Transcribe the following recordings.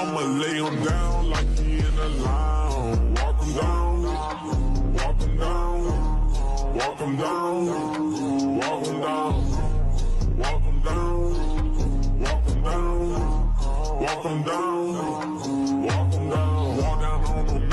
I'ma lay him down like he in a lounge. Walk him down, walk him down, walk him down, walk him down, walk him down, walk him down, walk him down, walk him down, walk down on him.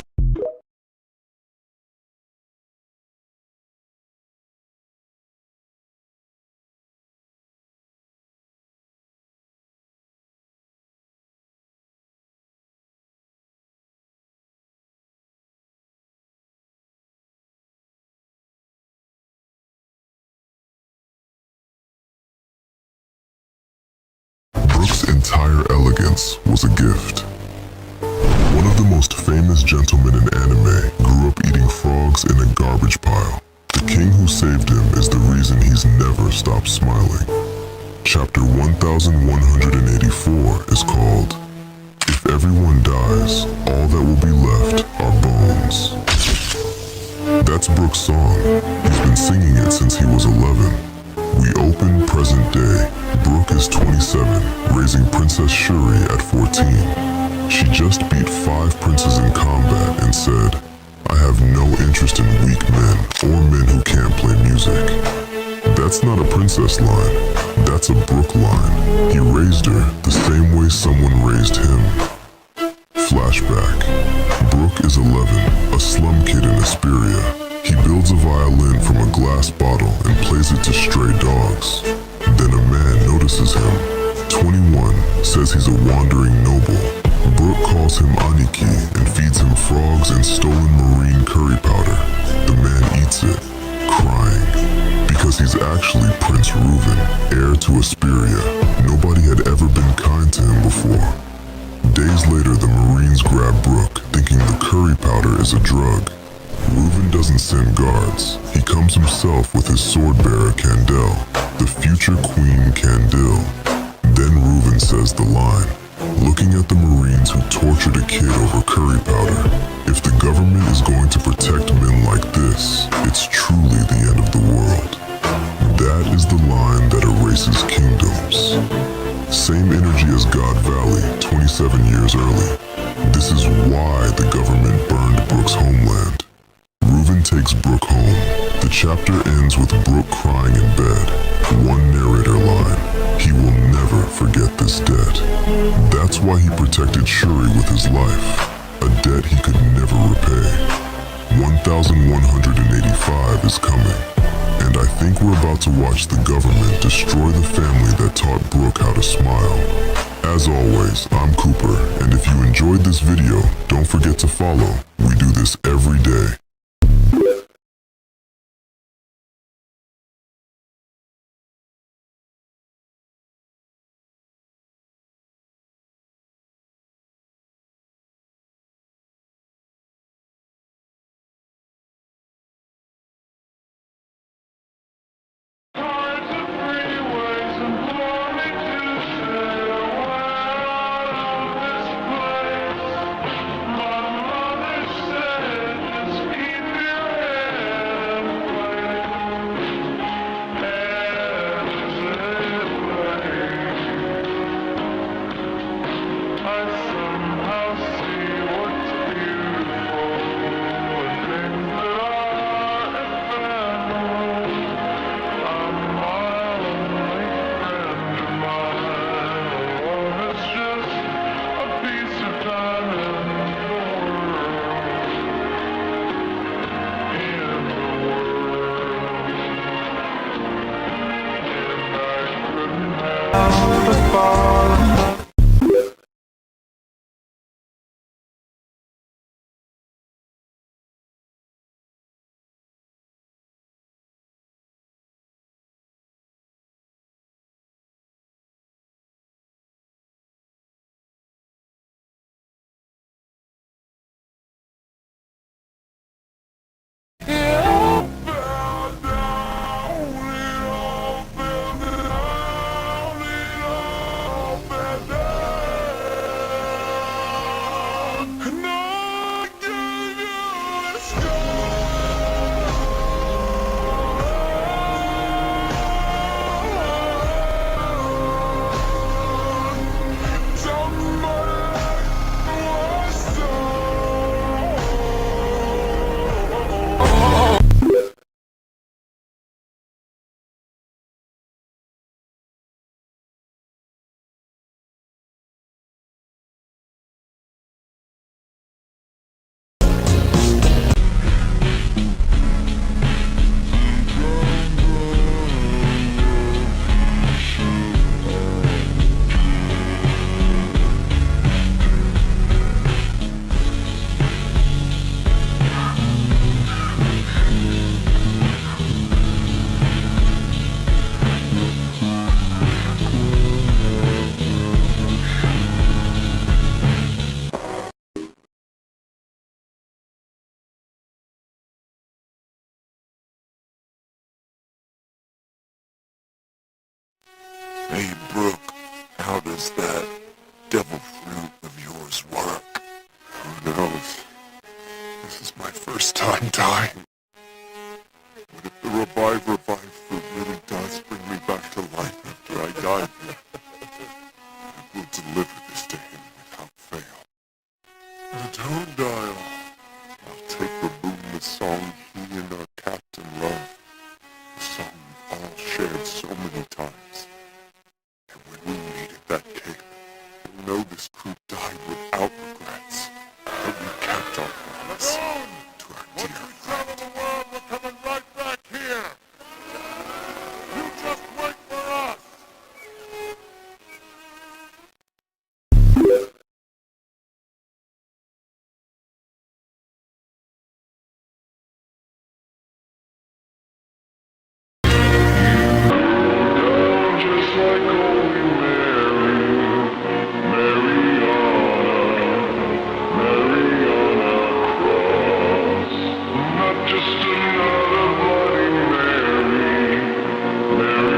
Brooke's entire elegance was a gift. One of the most famous gentlemen in anime grew up eating frogs in a garbage pile. The king who saved him is the reason he's never stopped smiling. Chapter 1184 is called, If Everyone Dies, All That Will Be Left Are Bones. That's Brooke's song. He's been singing it since he was 11. We open present day. Brooke is 27, raising Princess Shuri at 14. She just beat 5 princes in combat and said, I have no interest in weak men or men who can't play music. That's not a princess line, that's a Brooke line. He raised her the same way someone raised him. Flashback. Brooke is 11, a slum kid in Esperia. He builds a violin from a glass bottle and plays it to stray dogs. Then a man notices him. 21, says he's a wandering noble. Brooke calls him Aniki and feeds him frogs and stolen marine curry powder. The man eats it, crying, because he's actually Prince Reuven, heir to Esperia. Nobody had ever been kind to him before. Days later, the Marines grab Brooke, thinking the curry powder is a drug. Reuven doesn't send guards. He comes himself with his sword-bearer Candel, the future Queen Candil. Then Reuven says the line, looking at the Marines who tortured a kid over curry powder. If the government is going to protect men like this, it's truly the end of the world. That is the line that erases kingdoms. Same energy as God Valley, 27 years early. This is why the government burned Brooke's homeland. Reuven takes Brooke home. The chapter ends with Brooke crying in bed. One narrator line, he will never forget this debt. That's why he protected Shuri with his life, a debt he could never repay. 1185 is coming, and I think we're about to watch the government destroy the family that taught Brooke how to smile. As always, I'm Cooper, and if you enjoyed this video, don't forget to follow. We do this every day. Hey, Brooke, how does that devil fruit of yours work? Who knows? This is my first time dying. What if the revive fruit really does bring me back to life after I die? I will deliver this to him without fail. And don't dial. I'll take the boom, the song he and our captain love. The song we've all shared so many times. And when we meet at that cave, you'll know this crew died without regrets. That we kept our promise to our dear friend. We're coming right back here. You just wait for us. Just like Holy Mary, Mariana cross. Not just another Bloody Mary, Mariana.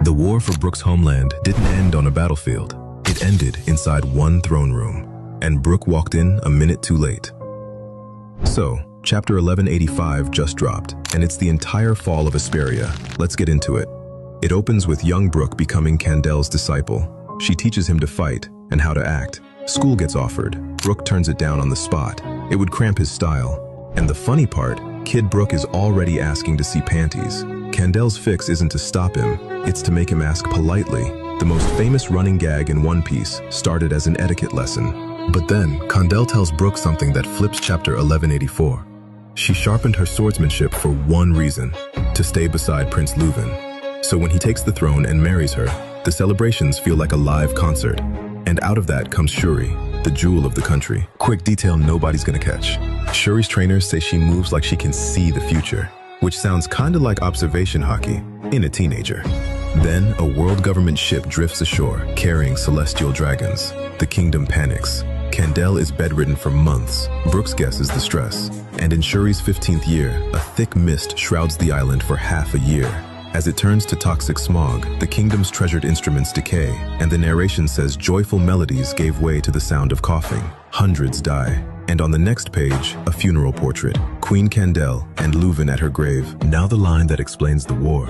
The war for Brooke's homeland didn't end on a battlefield. It ended inside one throne room, and Brooke walked in a minute too late. So, chapter 1185 just dropped, and it's the entire fall of Esperia. Let's get into it. It opens with young Brooke becoming Candel's disciple. She teaches him to fight and how to act. School gets offered. Brooke turns it down on the spot. It would cramp his style. And the funny part, Kid Brooke is already asking to see panties. Candel's fix isn't to stop him, it's to make him ask politely. The most famous running gag in One Piece started as an etiquette lesson. But then, Candel tells Brooke something that flips chapter 1184. She sharpened her swordsmanship for one reason, to stay beside Prince Leuven. So when he takes the throne and marries her, the celebrations feel like a live concert. And out of that comes Shuri, the jewel of the country. Quick detail nobody's gonna catch. Shuri's trainers say she moves like she can see the future, which sounds kinda like observation hockey in a teenager. Then a world government ship drifts ashore, carrying celestial dragons. The kingdom panics. Candel is bedridden for months. Brooke's guess is the stress. And in Shuri's 15th year, a thick mist shrouds the island for half a year. As it turns to toxic smog, the kingdom's treasured instruments decay, and the narration says joyful melodies gave way to the sound of coughing. Hundreds die. And on the next page, a funeral portrait. Queen Candel and Leuven at her grave. Now the line that explains the war.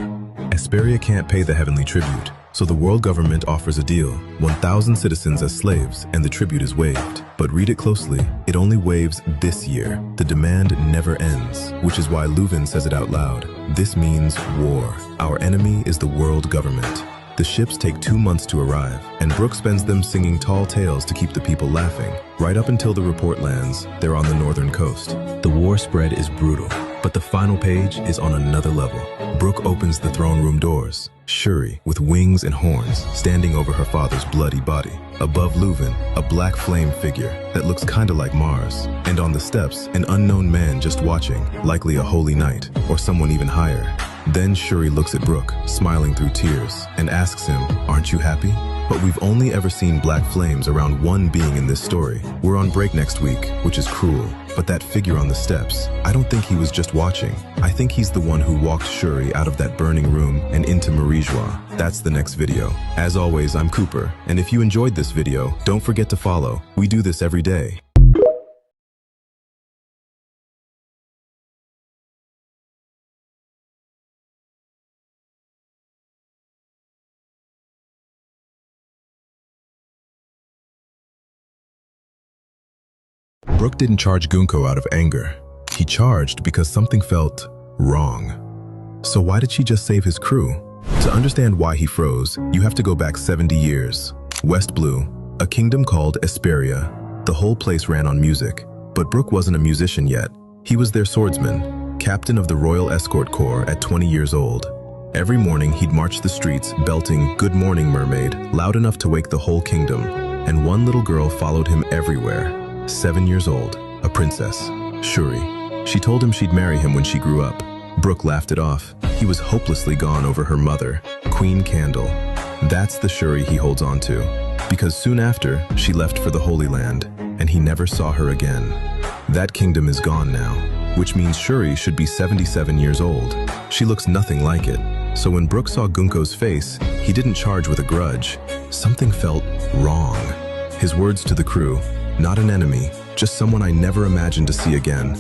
Esperia can't pay the heavenly tribute, so the world government offers a deal. 1,000 citizens as slaves, and the tribute is waived. But read it closely, it only waives this year. The demand never ends, which is why Leuven says it out loud. This means war. Our enemy is the world government. The ships take 2 months to arrive, and Brooke spends them singing tall tales to keep the people laughing. Right up until the report lands, they're on the northern coast. The war spread is brutal, but the final page is on another level. Brooke opens the throne room doors. Shuri, with wings and horns, standing over her father's bloody body. Above Leuven, a black flame figure that looks kinda like Mars. And on the steps, an unknown man just watching, likely a holy knight, or someone even higher. Then Shuri looks at Brook, smiling through tears, and asks him, "Aren't you happy?" But we've only ever seen black flames around one being in this story. We're on break next week, which is cruel. But that figure on the steps, I don't think he was just watching. I think he's the one who walked Shuri out of that burning room and into Marie-Joie. That's the next video. As always, I'm Cooper, and if you enjoyed this video, don't forget to follow. We do this every day. Brook didn't charge Gunko out of anger. He charged because something felt wrong. So why did she just save his crew? To understand why he froze, you have to go back 70 years. West Blue, a kingdom called Esperia. The whole place ran on music, but Brook wasn't a musician yet. He was their swordsman, captain of the Royal Escort Corps at 20 years old. Every morning he'd march the streets belting "Good Morning, Mermaid" loud enough to wake the whole kingdom, and one little girl followed him everywhere. 7 years old, a princess, Shuri. She told him she'd marry him when she grew up. Brook laughed it off. He was hopelessly gone over her mother, Queen Candle. That's the Shuri he holds on to, because soon after, she left for the Holy Land, and he never saw her again. That kingdom is gone now, which means Shuri should be 77 years old. She looks nothing like it. So when Brook saw Gunko's face, he didn't charge with a grudge. Something felt wrong. His words to the crew, "Not an enemy, just someone I never imagined to see again."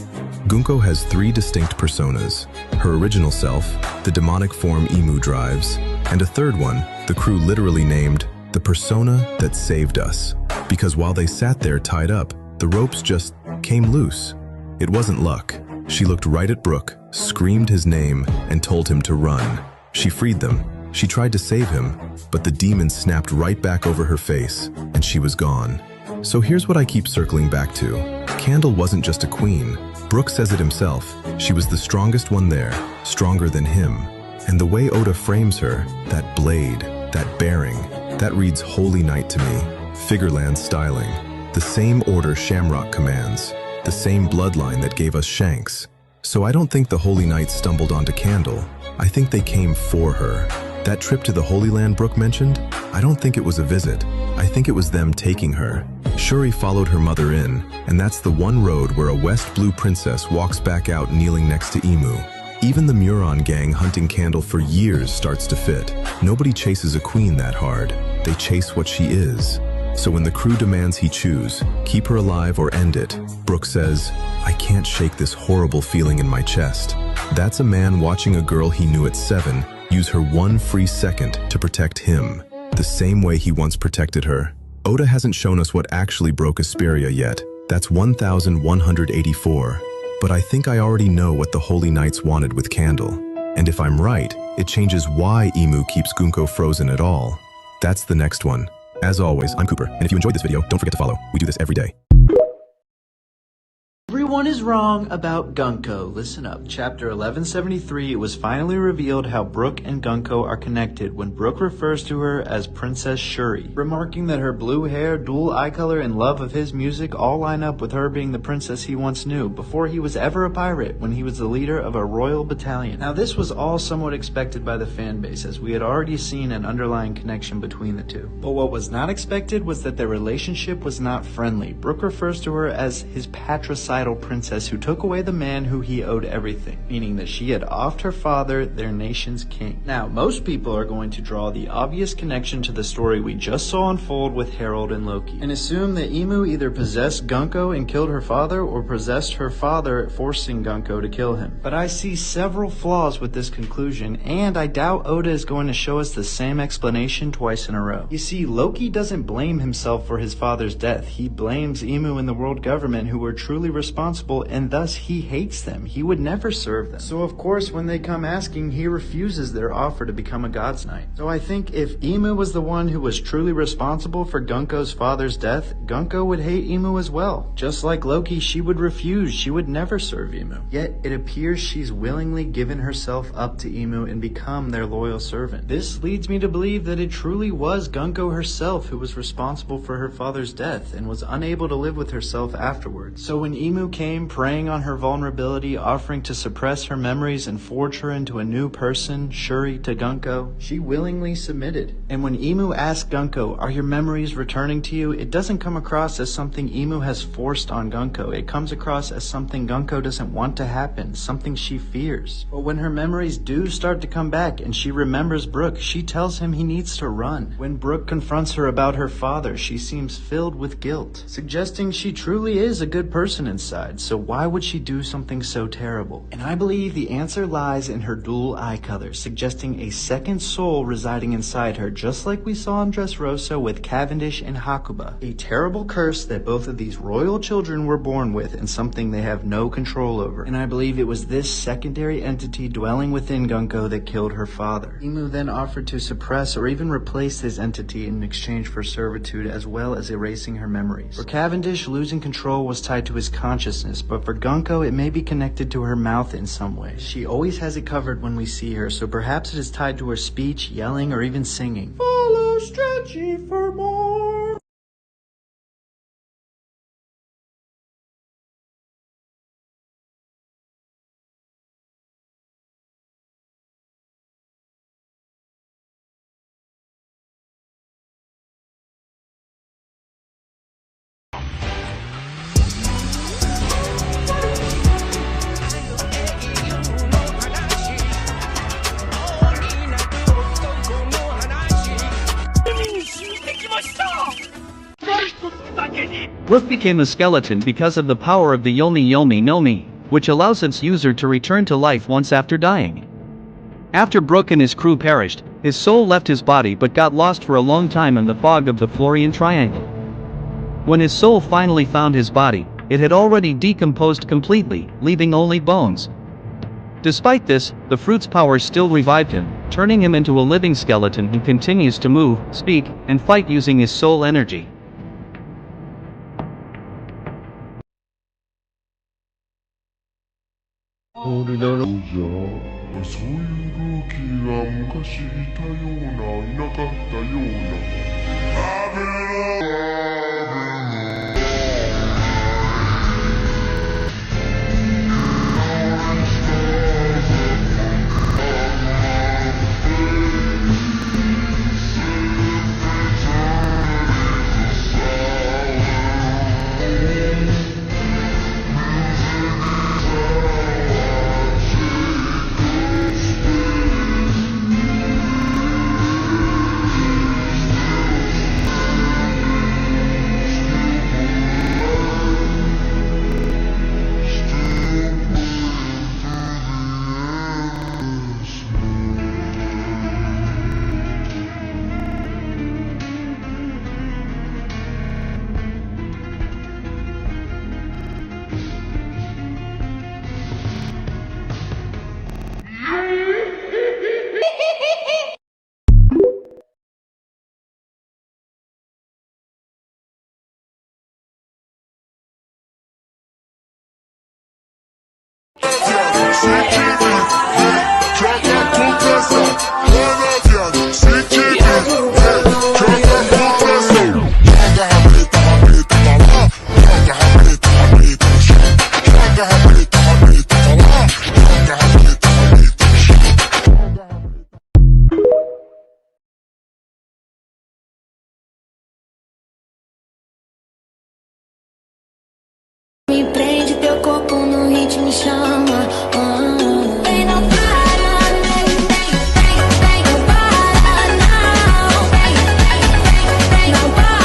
Gunko has 3 distinct personas. Her original self, the demonic form Emu drives, and a third one, the crew literally named the persona that saved us. Because while they sat there tied up, the ropes just came loose. It wasn't luck. She looked right at Brook, screamed his name, and told him to run. She freed them. She tried to save him, but the demon snapped right back over her face, and she was gone. So here's what I keep circling back to. Candle wasn't just a queen. Brook says it himself. She was the strongest one there, stronger than him. And the way Oda frames her, that blade, that bearing, that reads Holy Knight to me. Figureland styling. The same order Shamrock commands. The same bloodline that gave us Shanks. So I don't think the Holy Knights stumbled onto Candle. I think they came for her. That trip to the Holy Land Brook mentioned, I don't think it was a visit. I think it was them taking her. Shuri followed her mother in, and that's the one road where a West Blue princess walks back out kneeling next to Emu. Even the Muron gang hunting Candle for years starts to fit. Nobody chases a queen that hard. They chase what she is. So when the crew demands he choose, keep her alive or end it, Brook says, "I can't shake this horrible feeling in my chest." That's a man watching a girl he knew at 7 use her one free second to protect him, the same way he once protected her. Oda hasn't shown us what actually broke Esperia yet. That's 1184. But I think I already know what the Holy Knights wanted with Candle. And if I'm right, it changes why Emu keeps Gunko frozen at all. That's the next one. As always, I'm Cooper, and if you enjoyed this video, don't forget to follow. We do this every day. Everyone is wrong about Gunko. Listen up. Chapter 1173, it was finally revealed how Brook and Gunko are connected when Brook refers to her as Princess Shuri, remarking that her blue hair, dual eye color, and love of his music all line up with her being the princess he once knew before he was ever a pirate when he was the leader of a royal battalion. Now this was all somewhat expected by the fanbase as we had already seen an underlying connection between the two. But what was not expected was that their relationship was not friendly. Brook refers to her as his patricidal princess who took away the man who he owed everything, meaning that she had offed her father, their nation's king. Now, most people are going to draw the obvious connection to the story we just saw unfold with Harold and Loki, and assume that Emu either possessed Gunko and killed her father, or possessed her father, forcing Gunko to kill him. But I see several flaws with this conclusion, and I doubt Oda is going to show us the same explanation twice in a row. You see, Loki doesn't blame himself for his father's death. He blames Emu and the world government, who were truly responsible, and thus he hates them. He would never serve them. So of course when they come asking, he refuses their offer to become a God's Knight. So I think if Emu was the one who was truly responsible for Gunko's father's death, Gunko would hate Emu as well. Just like Loki, she would refuse. She would never serve Emu. Yet it appears she's willingly given herself up to Emu and become their loyal servant. This leads me to believe that it truly was Gunko herself who was responsible for her father's death and was unable to live with herself afterwards. So when Emu came came, preying on her vulnerability, offering to suppress her memories and forge her into a new person, Shuri, to Gunko, she willingly submitted. And when Emu asked Gunko, "Are your memories returning to you?" it doesn't come across as something Emu has forced on Gunko. It comes across as something Gunko doesn't want to happen, something she fears. But when her memories do start to come back and she remembers Brook, she tells him he needs to run. When Brook confronts her about her father, she seems filled with guilt, suggesting she truly is a good person inside, so why would she do something so terrible? And I believe the answer lies in her dual eye color, suggesting a second soul residing inside her, just like we saw in Dressrosa with Cavendish and Hakuba. A terrible curse that both of these royal children were born with and something they have no control over. And I believe it was this secondary entity dwelling within Gunko that killed her father. Emu then offered to suppress or even replace this entity in exchange for servitude, as well as erasing her memories. For Cavendish, losing control was tied to his consciousness, but for Gunko, it may be connected to her mouth in some way. She always has it covered when we see her, so perhaps it is tied to her speech, yelling, or even singing. Follow Stretchy for more. Brook became a skeleton because of the power of the Yomi Yomi no Mi, which allows its user to return to life once after dying. After Brook and his crew perished, his soul left his body but got lost for a long time in the fog of the Florian Triangle. When his soul finally found his body, it had already decomposed completely, leaving only bones. Despite this, the fruit's power still revived him, turning him into a living skeleton who continues to move, speak, and fight using his soul energy. Me prende, teu corpo no ritmo me chama. Vem, não para, vem, não para, não. Vem, não para, não. Vem, não para.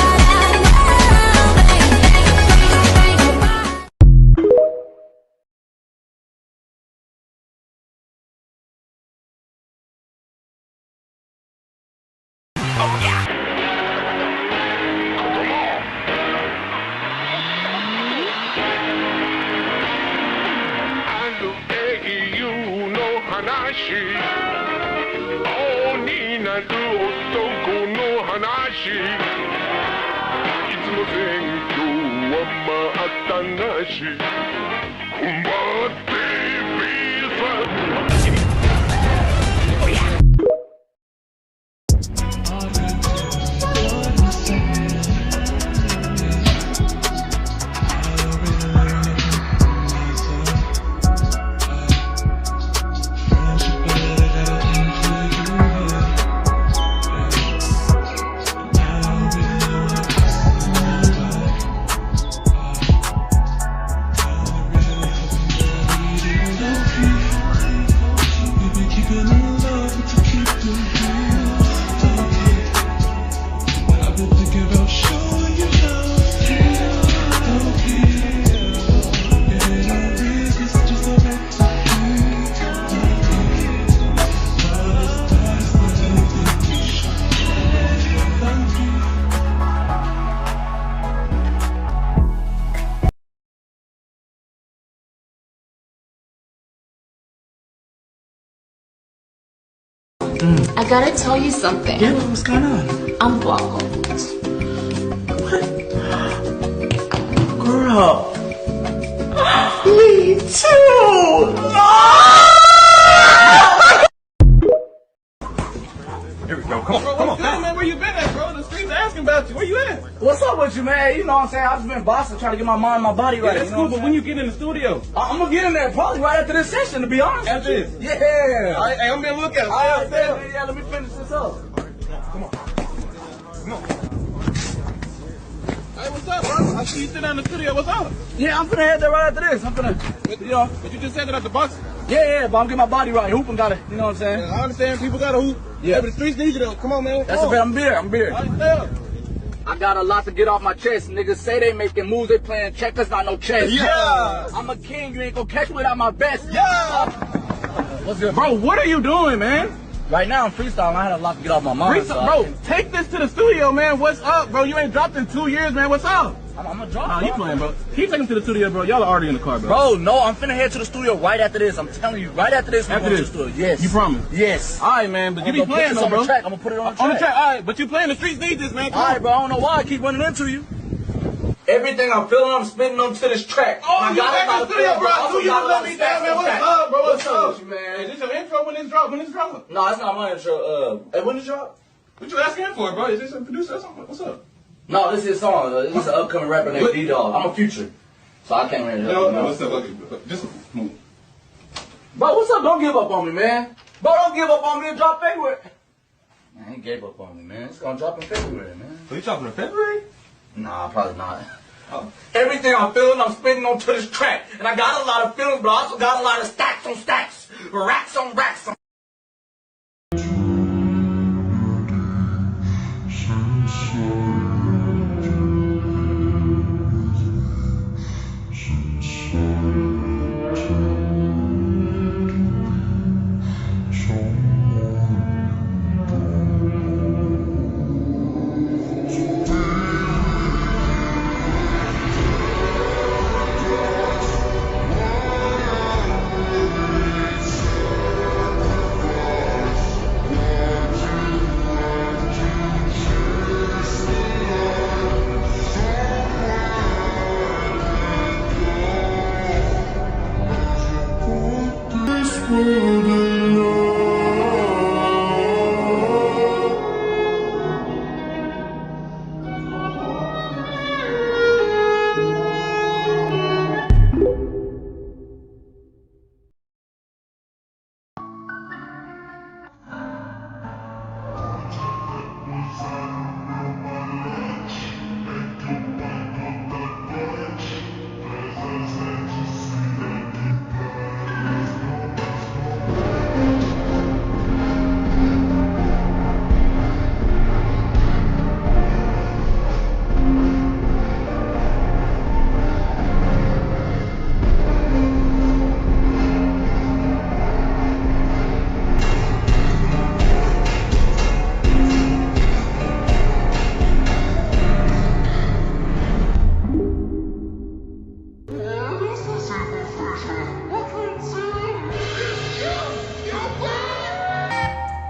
I gotta tell you something. Yeah, what's going on? I'm blocked. Girl. Me too. Here we go. Come on, come on. Man, where you been at, bro? The streets asking about you. Where you at? What's up with you, man? You know what I'm saying? I've just been bossing, trying to get my mind and my body right. Yeah, that's you know cool, but when you get in the studio? I'm gonna get in there probably right after this session, to be honest. After with this? you. Yeah. All right, hey, I'm being lookout. All right, yeah, let me finish this up. Come on. Come on. Hey, what's up, bro? I see you sitting down in the studio. What's up? Yeah, I'm finna head there right after this. I'm finna, you know. But you just said that at the box. Yeah, but I'm getting my body right. Hooping got it, you know what I'm saying? I understand people got to hoop. Yeah. But the streets need you though. Come on, man. That's a bit. I'm here. I'm here. All right, stay up. I got a lot to get off my chest. Niggas say they making moves, they playing checkers, not no chess. Yeah. I'm a king, you ain't gonna catch me without my best. Yeah. What's good? Bro, what are you doing, man? Right now I'm freestyling. I had a lot to get off my mind. Freestyle, bro, take this to the studio, man. What's up, bro? You ain't dropped in 2 years, man. What's up? I'm gonna drop. Nah, he playing, bro. He take him to the studio, bro. Y'all are already in the car, bro. Bro, no, I'm finna head to the studio right after this. I'm telling you, right after this, we're After going this? to the studio. Yes. You promise? Yes. All right, man, but you be I'm gonna playing put this though, on bro. the track. I'm gonna put it on the track. On the track, all right, but you playing. The streets need this, man. Come All on. right, bro. I don't know why I keep running into you. Everything I'm feeling, I'm spitting onto this track. Oh, you back in the studio, bro. I knew you got would let me down, man. What's up, bro? What's up? with you, man? Is this your intro when this drop? When this drop? No, it's not my intro. Hey, when did you drop? What you asking for, bro? Is this a producer or something? What's up? No, this is his song. This is an upcoming rapper named What? D-Dog. I'm a future. So I came here to help you No, know. what's up? Okay, just move. Bro, what's up? Don't give up on me, man. Bro, don't give up on me and drop February. Man, he gave up on me, man. It's gonna drop in February, man. So you dropping in February? Nah, probably not. Oh. Everything I'm feeling, I'm spitting onto this track. And I got a lot of feelings, but I also got a lot of stacks on stacks. Racks on racks.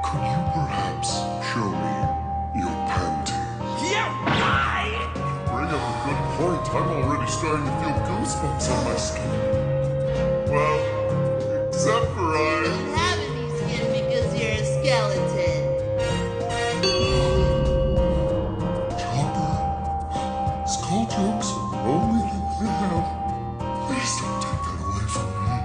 Could you perhaps show me your panties? Yeah, right! Bring up a good point. I'm already starting to feel goosebumps on my skin. Well, except for You don't have any skin because you're a skeleton. Chopper. Skull jokes are the only thing I have. Please don't take that away from me.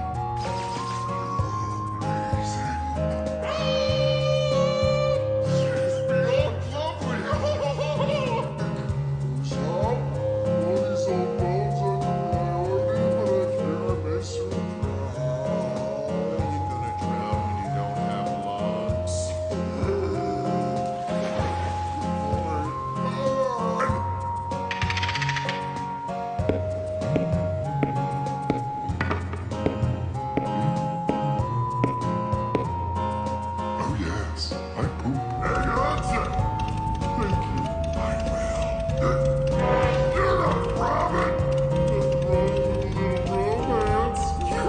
You're not rabbit. Romance. Can't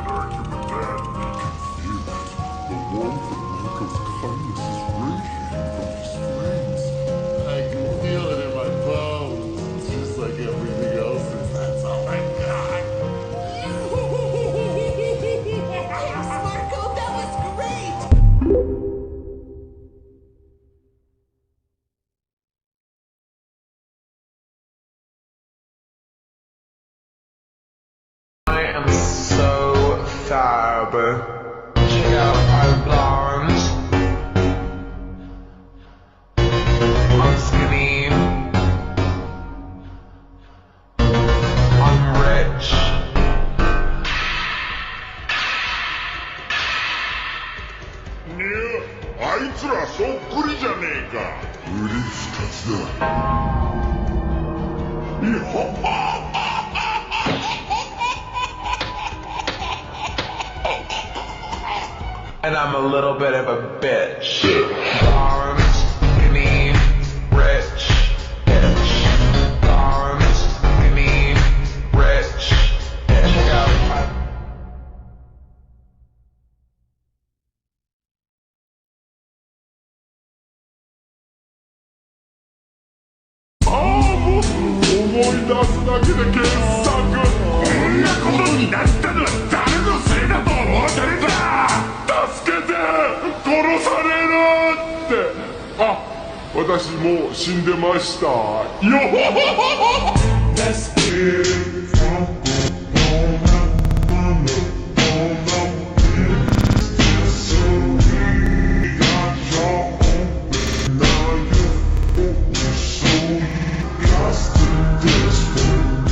argue with that. The warmth and Marco's kindness is radiating from his face. I can feel it in my bones, just like everything else. That's all I got. Thanks, Marco. That was great. I am so fab. Check out my blonde. I'm skinny. I'm rich.ねえ、あいつらそっくりじゃねえか。嬉しかった。いや、And I'm a little bit of a bitch. Blonde, skinny, rich, bitch. Blonde, skinny, rich, bitch. Check out my思い出すだけで傑作。こんなことになったのは誰のせいだと思ってるんだ。助けて、殺されるって。あ、私もう死んでました。よほほほほ。Let's get from on the so we got your own. Now you're open, so lost in this world.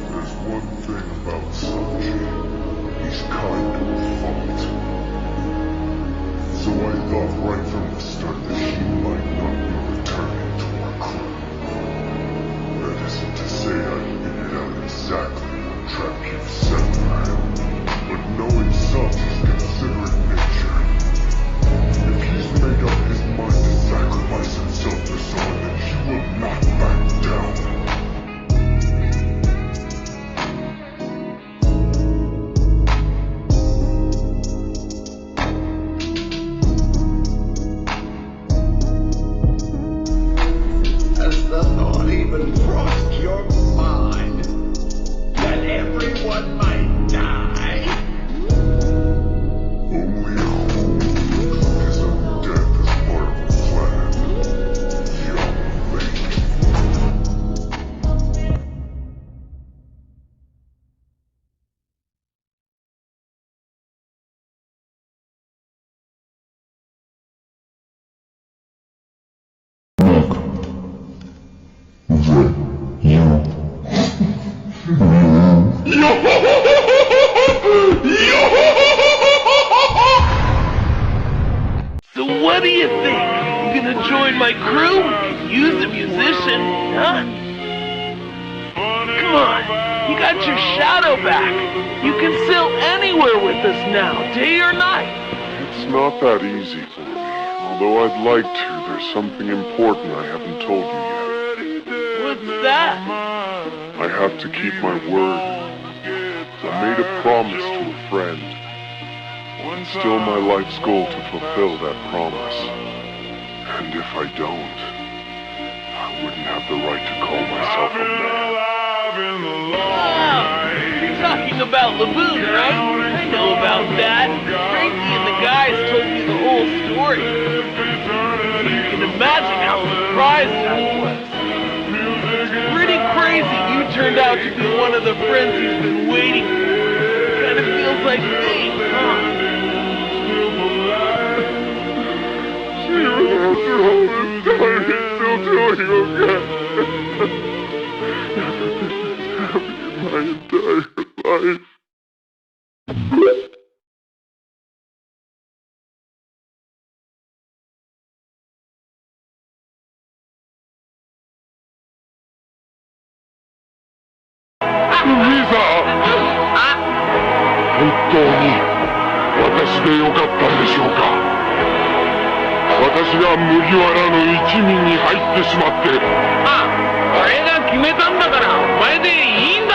There's one thing about Sanji. He's kind to a fault. So I thought right from the start that he might not be returning to our crew. That isn't to say I figured out exactly what trap you've set for him. But knowing Sanji's considerate nature, if he's made up his mind to sacrifice himself to someone, then he will not back down. Has the thought even crossed your mind that everyone might die? Only a fool took his own death as part of a plan. Young lady. So what do you think? You gonna join my crew? Use a musician, huh? Come on, you got your shadow back. You can sail anywhere with us now, day or night. It's not that easy for me. Although I'd like to, there's something important I haven't told you yet. What's that? I have to keep my word. I made a promise to a friend. It's still my life's goal to fulfill that promise. And if I don't, I wouldn't have the right to call myself a man. Oh, you're talking about Laboon, right? I know about that. Frankie and the guys told me the whole story. You can imagine how surprised I was. It's pretty crazy you turned out to be one of the friends he's been waiting for. Kind of feels like me, huh? Even after all this time, he's still doing okay. My entire life. 本当に私でよかったんでしょうか。私が麦わらの一味に入ってしまって。あ、俺が決めたんだからお前でいいんだ。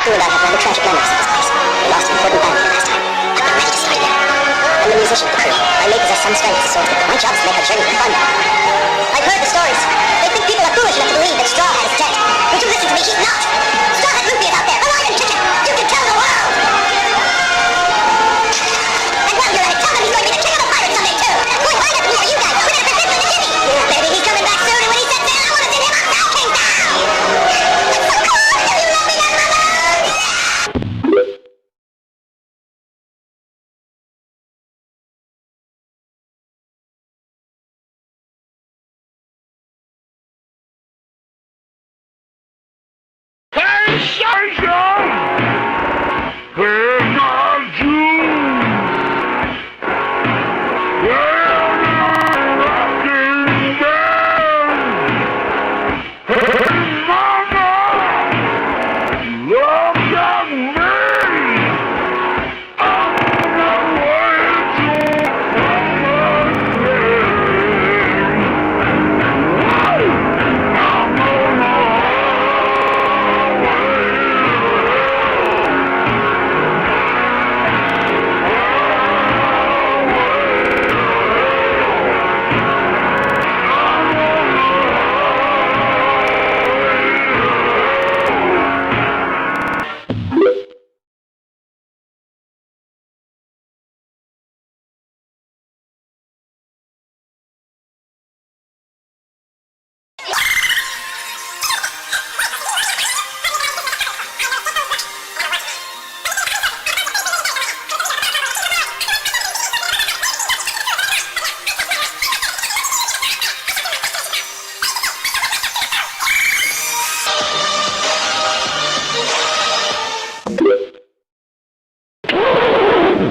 Who and I have rather tragic memories of this place. We lost an important battle here last time. But we're ready to start again. I'm the musician, the crew. I may possess some strength as a swordsman, but my job is to make our journey fun. I've heard the stories. They think people are foolish enough to believe that Straw Hat is dead. Would you listen to me? He's not. Straw Hat Luffy is out there, alive and kicking. You can tell the world. And while you're at it, tell them he's going to be the king of the pirates someday too. Going right after me are you guys. We're gonna persist with the Jimmy. Yeah, baby, he's coming back soon, and when he sets in, I want to see him on South Kingdom. It's so cool. Do you love me, that mother?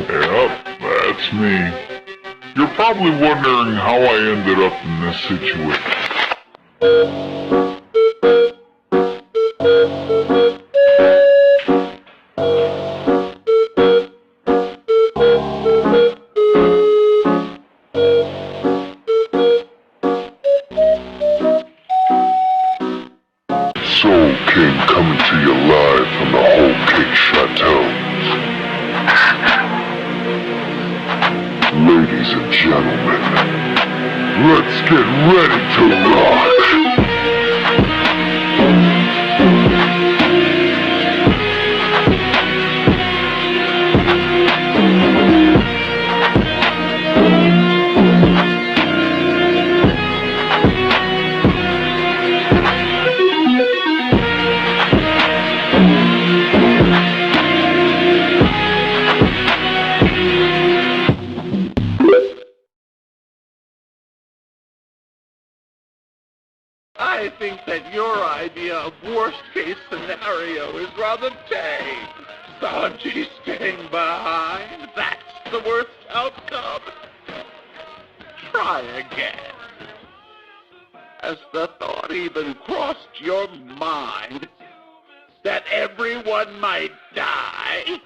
Yep, that's me. You're probably wondering how I ended up in this situation. Soul King coming to you live from the Whole Cake Chateau. Ladies and gentlemen, let's get ready to rock! I think that your idea of worst-case scenario is rather tame. Sanji staying behind, that's the worst outcome. Try again. Has the thought even crossed your mind that everyone might die?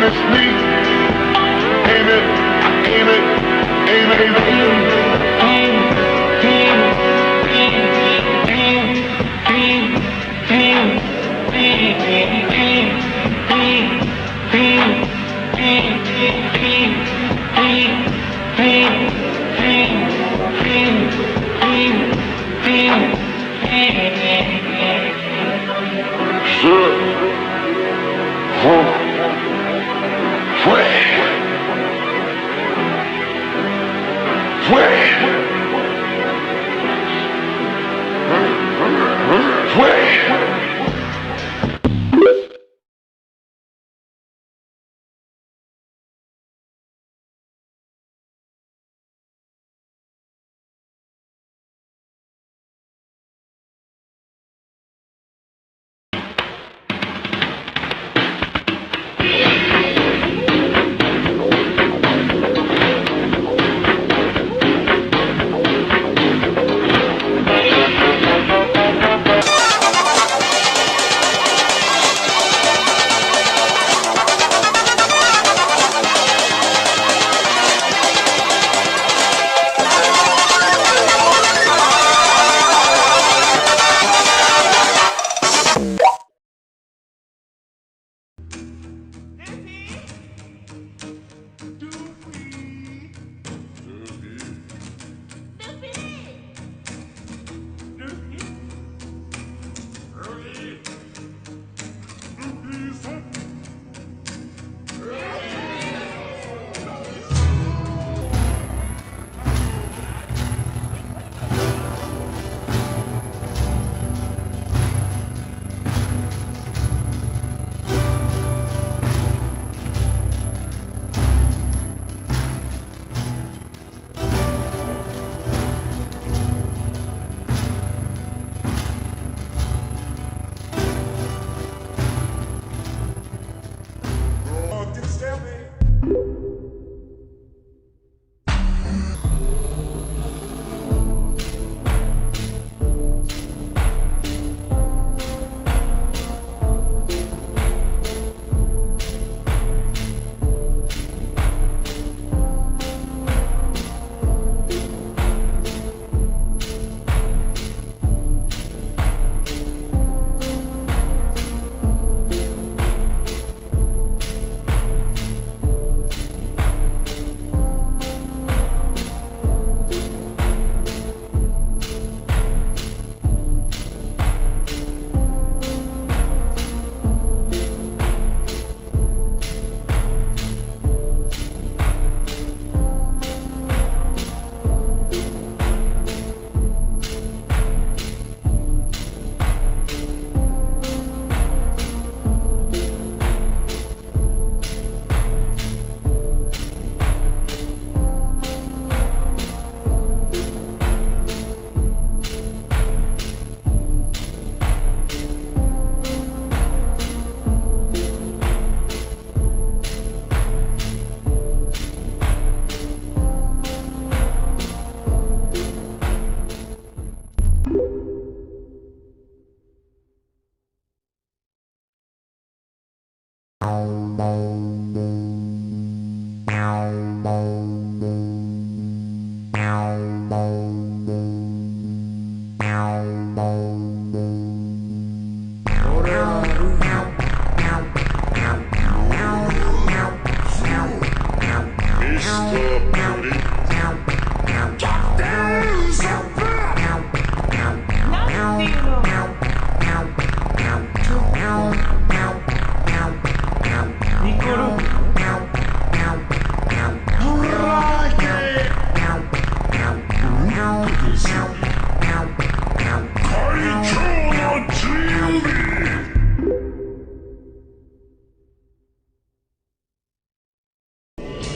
against me. Aim it, aim it, aim it, aim it, aim it.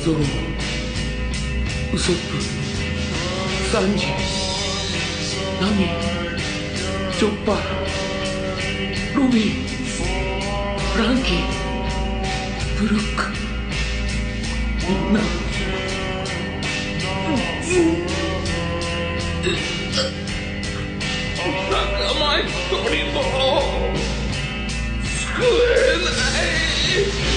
ゾロ、ウソップ、サンジ、ナミ、チョッパー、ロビー、フランキー、ブルック、みんな仲間一人も救えない。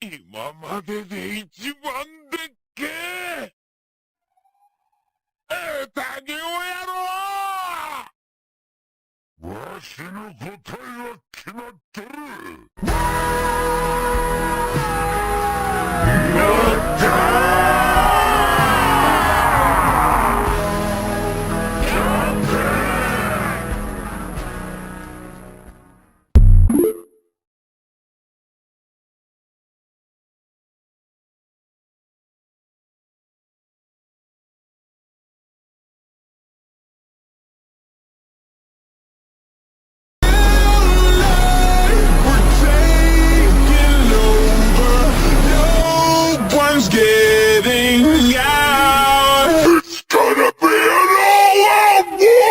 今までで一番でっけえ宴をやろう。わしの答えは決まっとる。Getting out. It's gonna be an all-out war.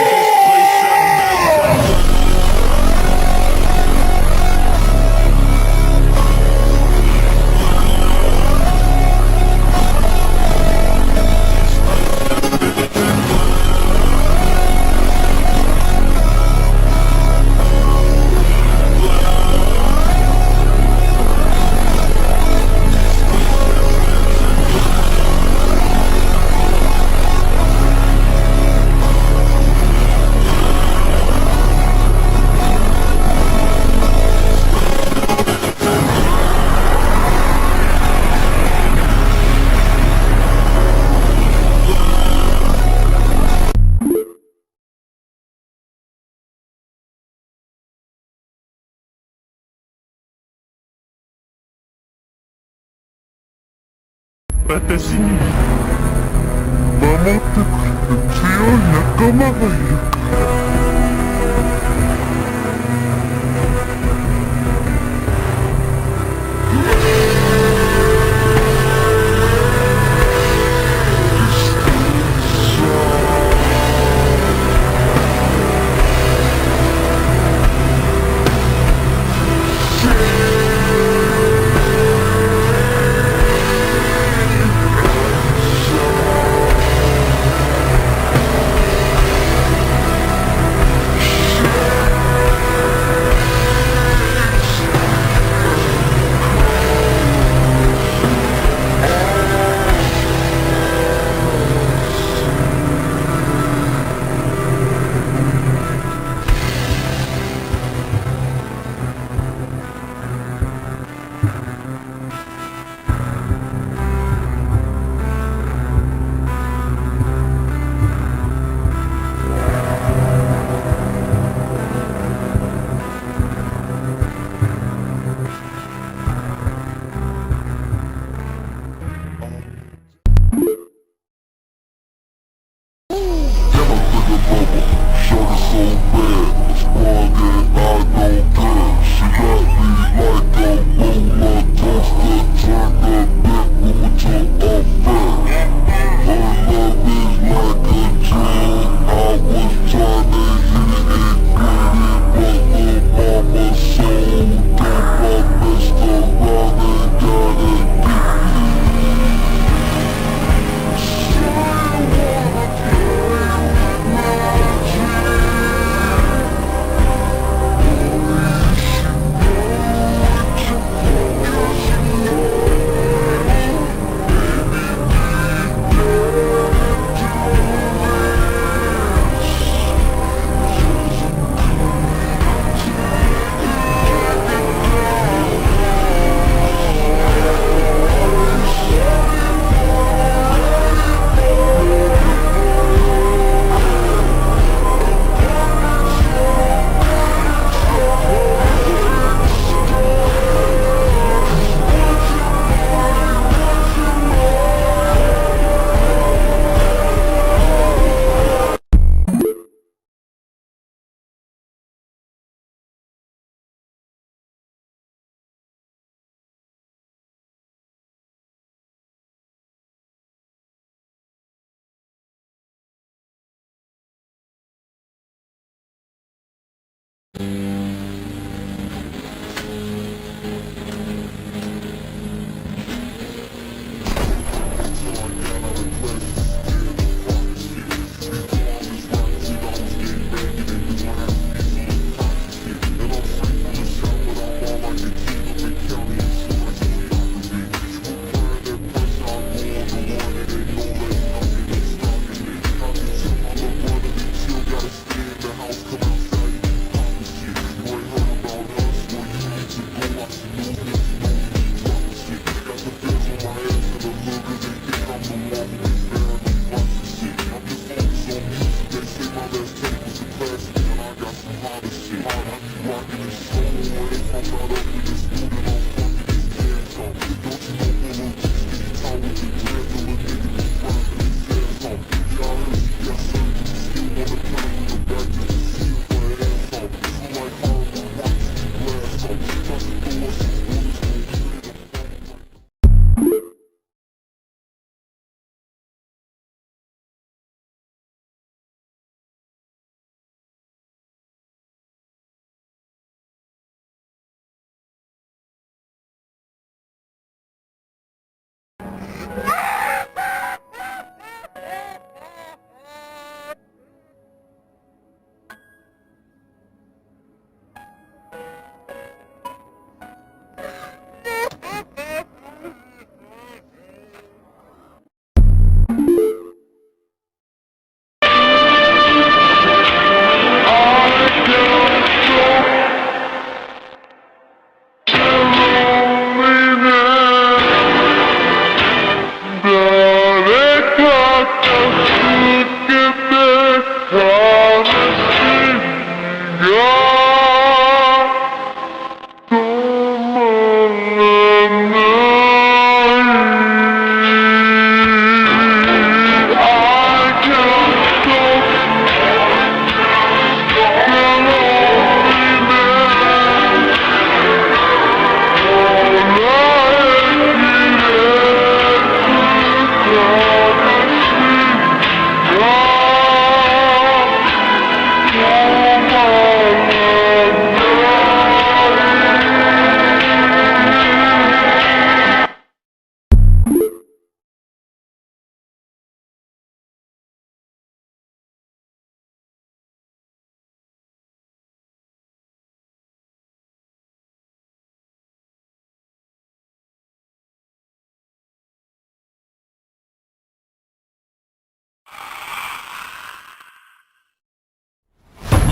私に守ってくれる強い仲間がいるから。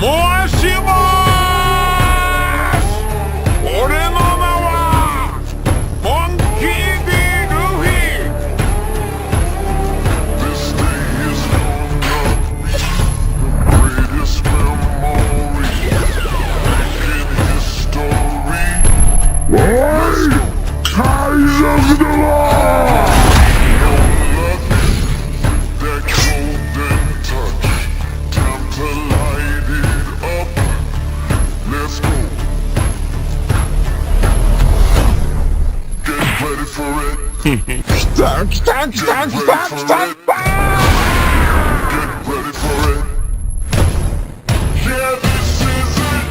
燃やします俺の名はモンキー D. ルフィ This day is gonna be the greatest memory in history. Let's go. Ties of the law. That golden touch, time to light it up. Let's go. Get ready for it. Stop. Get ready for it. Yeah, this is it. Yeah, this is it.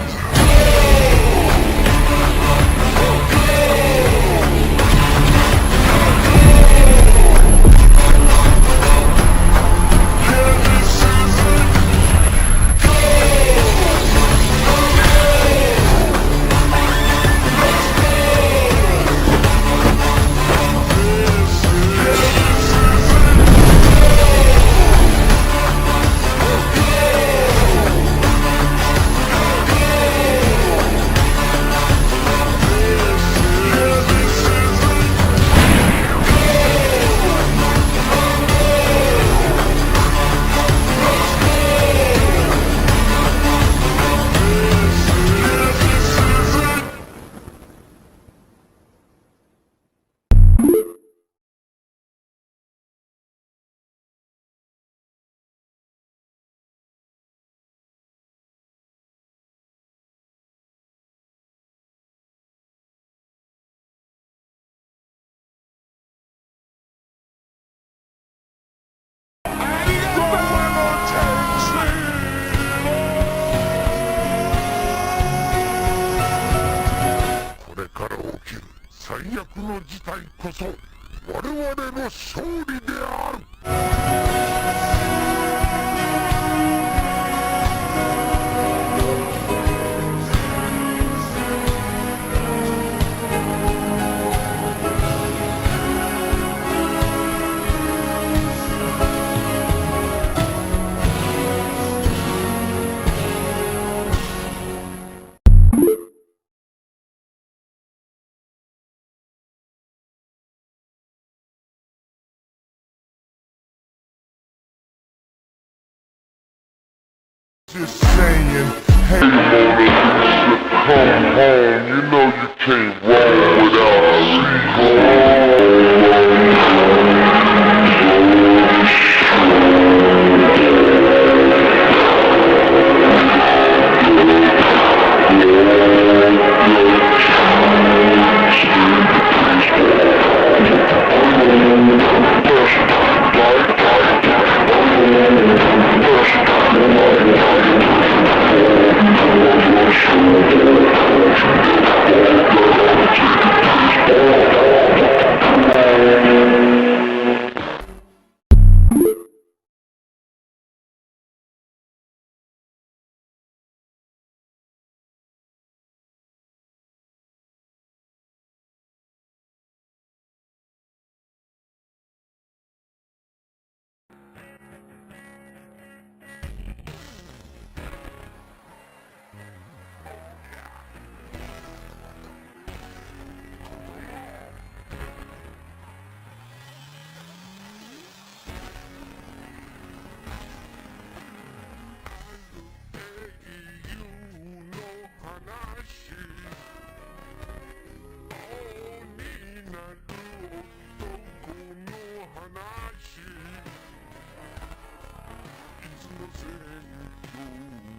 これから起きる最悪の事態こそ我々の勝利である。Just saying, hey, come home, you know you can't roll without a Thank you.